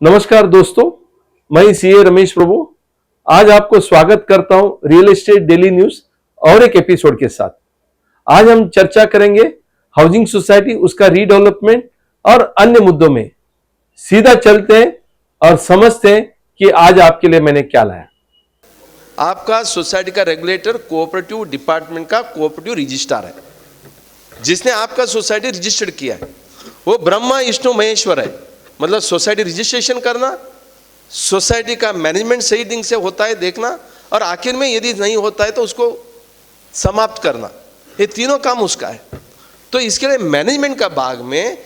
नमस्कार दोस्तों, मैं सीए रमेश प्रभु आज आपको स्वागत करता हूं रियल एस्टेट डेली न्यूज और एक एपिसोड के साथ। आज हम चर्चा करेंगे हाउसिंग सोसाइटी, उसका रीडेवलपमेंट और अन्य मुद्दों में। सीधा चलते हैं और समझते हैं कि आज आपके लिए मैंने क्या लाया। आपका सोसाइटी का रेगुलेटर कोऑपरेटिव डिपार्टमेंट का कोऑपरेटिव रजिस्ट्रार है, जिसने आपका सोसाइटी रजिस्टर्ड किया है। वो ब्रह्मा विष्णु महेश्वर है। मतलब सोसाइटी रजिस्ट्रेशन करना, सोसाइटी का मैनेजमेंट सही ढंग से होता है देखना, और आखिर में यदि नहीं होता है तो उसको समाप्त करना। ये तीनों काम उसका है। तो इसके लिए मैनेजमेंट का भाग में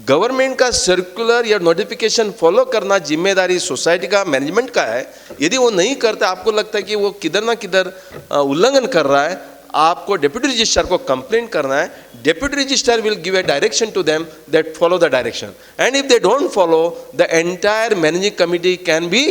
गवर्नमेंट का सर्कुलर या नोटिफिकेशन फॉलो करना जिम्मेदारी सोसाइटी का मैनेजमेंट का है। यदि वो नहीं करता, आपको लगता है कि वो किधर ना किधर उल्लंघन कर रहा है, आपको डेप्यूटी रजिस्ट्रार को कंप्लेन करना है। Deputy registrar will give a direction to them that follow the direction, and if they don't follow the entire managing committee can be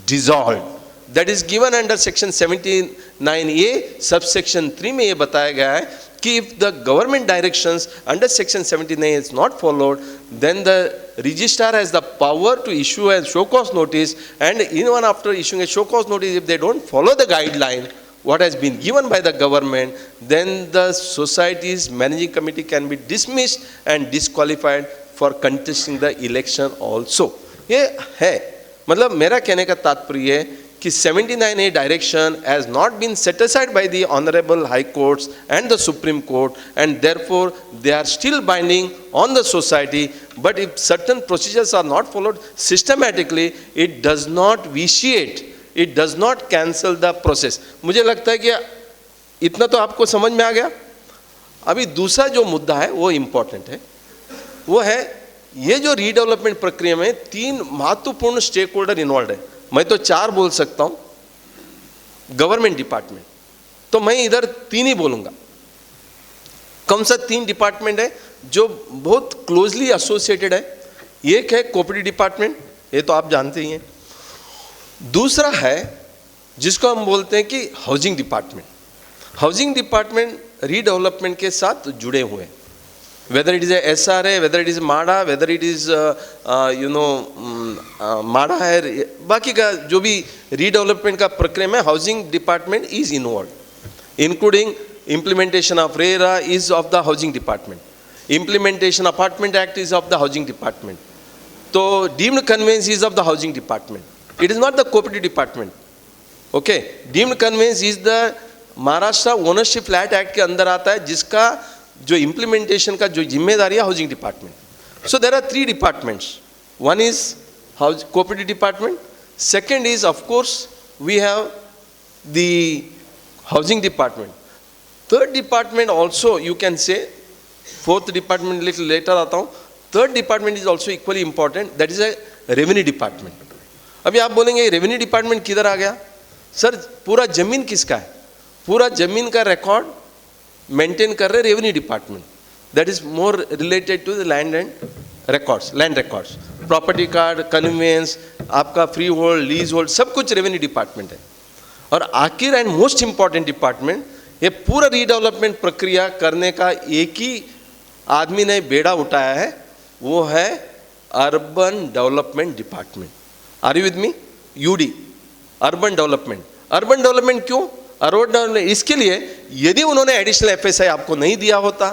dissolved. That is given under section 79A subsection 3 में ये बताया गया है कि if the government directions under section 79 is not followed, then the registrar has the power to issue a show cause notice, and even after issuing a show cause notice, if they don't follow the guideline what has been given by the government, then the society's managing committee can be dismissed and disqualified for contesting the election also. ये है, मतलब मेरा कहने का तात्पर्य है कि 79A direction has not been set aside by the honorable high courts and the Supreme Court, and therefore they are still binding on the society. But if certain procedures are not followed systematically, it does not vitiate, it does not cancel the process. मुझे लगता है कि इतना तो आपको समझ में आ गया। अभी दूसरा जो मुद्दा है वो इम्पोर्टेंट है, वो है ये जो रीडेवलपमेंट प्रक्रिया में 3 महत्वपूर्ण स्टेक होल्डर इन्वॉल्व है। मैं तो 4 बोल सकता हूं। गवर्नमेंट डिपार्टमेंट, तो मैं इधर 3 ही बोलूंगा। कौन सा 3 डिपार्टमेंट है जो बहुत क्लोजली एसोसिएटेड है? एक है कोऑपरेटिव डिपार्टमेंट, ये तो आप जानते ही हैं। दूसरा है जिसको हम बोलते हैं कि housing department. Housing department redevelopment के साथ जुड़े हुए हैं, whether it is a SRA, whether it is MADA, whether it is MADA है, बाकी का जो भी रीडेवलपमेंट का प्रक्रिया में housing department is involve, including implementation of RERA is of the housing department, implementation apartment act is of the housing department, तो deemed conveyance is of the housing department, it is not the cooperative department. Okay, deemed conveyance is the Maharashtra ownership flat act के अंदर आता है, जिसका जो implementation का जो जिम्मेदारी है housing department. So there are 3 departments, one is cooperative department, second is of course we have the housing department, third department also you can say, fourth department little later आता हूँ। Third department is also equally important, that is a revenue department. अभी आप बोलेंगे revenue department किधर आ गया sir? पूरा जमीन किसका है? पूरा जमीन का रिकॉर्ड मेंटेन कर रहे revenue department, that is more related to the land and records, land records, property card, conveyance, आपका फ्री होल्ड, लीज होल्ड, सब कुछ रेवेन्यू डिपार्टमेंट है। और आखिर एंड मोस्ट इंपॉर्टेंट डिपार्टमेंट, ये पूरा रीडेवलपमेंट प्रक्रिया करने का एक ही आदमी ने बेड़ा उठाया है, वो है urban development department. Are you with me? UD, urban development. Urban development क्यों? इसके लिए यदि उन्होंने एडिशनल FSI आपको नहीं दिया होता,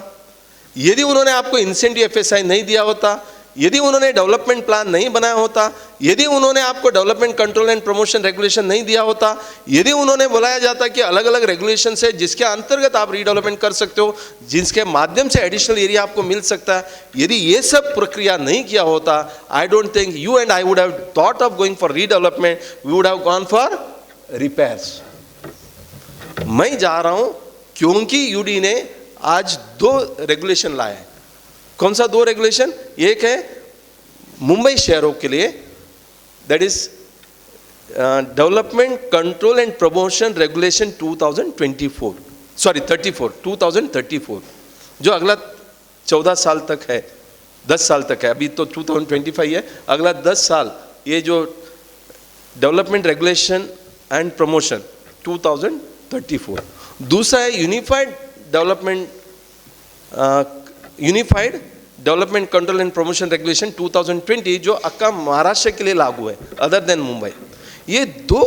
यदि उन्होंने आपको इंसेंटिव FSI नहीं दिया होता, यदि उन्होंने डेवलपमेंट प्लान नहीं बनाया होता, यदि उन्होंने आपको development control and promotion regulation नहीं दिया होता, यदि उन्होंने बुलाया जाता कि अलग अलग रेगुलेशन है जिसके अंतर्गत आप रीडेवलपमेंट कर सकते हो, जिसके माध्यम से एडिशनल एरिया आपको मिल सकता है, यदि ये सब प्रक्रिया नहीं किया होता, I don't think you and I would have thought of going for redevelopment, we would have gone for repairs. मैं जा रहा हूं क्योंकि यूडी ने आज 2 रेगुलेशन लाए हैं। कौन सा 2 रेगुलेशन? एक है मुंबई शहरों के लिए, that is development control and promotion regulation 2024, sorry 2034, जो अगला 14 साल तक है, 10 साल तक है। अभी तो 2025 है, अगला 10 साल ये जो डेवलपमेंट रेगुलेशन एंड प्रमोशन 2034। दूसरा है unified development, unified development control and promotion regulation 2020 जो अक्का महाराष्ट्र के लिए लागू है अदर देन मुंबई. ये दो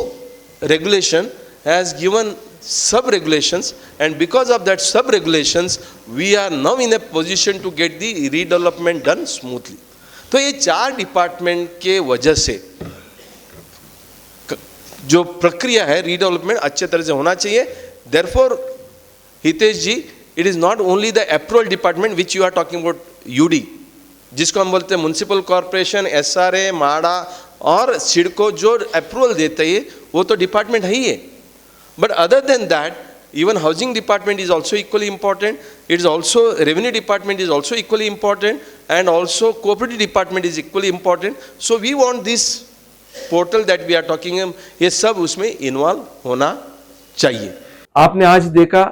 रेगुलेशन हैज गिवन सब regulations, and because of that sub regulations we are now in a position to get the redevelopment done smoothly. तो ये चार डिपार्टमेंट के वजह से जो प्रक्रिया है रीडेवलपमेंट अच्छे तरह से होना चाहिए. Therefore Hitesh ji, it is not only the approval department which you are talking about, UD जिसको हम बोलते हैं म्युनिसिपल कॉर्पोरेशन, SRA, माड़ा और सिडको जो अप्रूवल देते हैं वो तो डिपार्टमेंट है ही है. But other than that, even housing department is also equally important. It is also revenue department is also equally important, and also cooperative department is equally important. So we want this portal that we are talking about, ये सब उसमें involve होना चाहिए. आपने आज देखा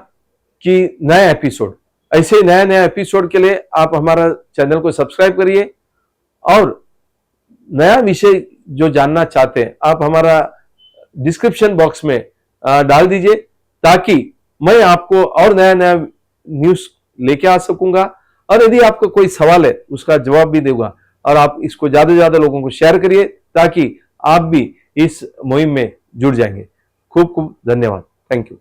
कि नया एपिसोड, ऐसे नया एपिसोड के लिए आप हमारा चैनल को सब्सक्राइब करिए और नया विषय जो जानना चाहते हैं आप हमारा डिस्क्रिप्शन बॉक्स में डाल दीजिए ताकि मैं आपको और नया न्यूज लेके आ सकूंगा. और यदि आपको कोई सवाल है उसका जवाब भी दूंगा. और आप इसको ज्यादा से ज्यादा लोगों को शेयर करिए ताकि आप भी इस मुहिम में जुड़ जाएंगे. खूब खूब धन्यवाद. Thank you.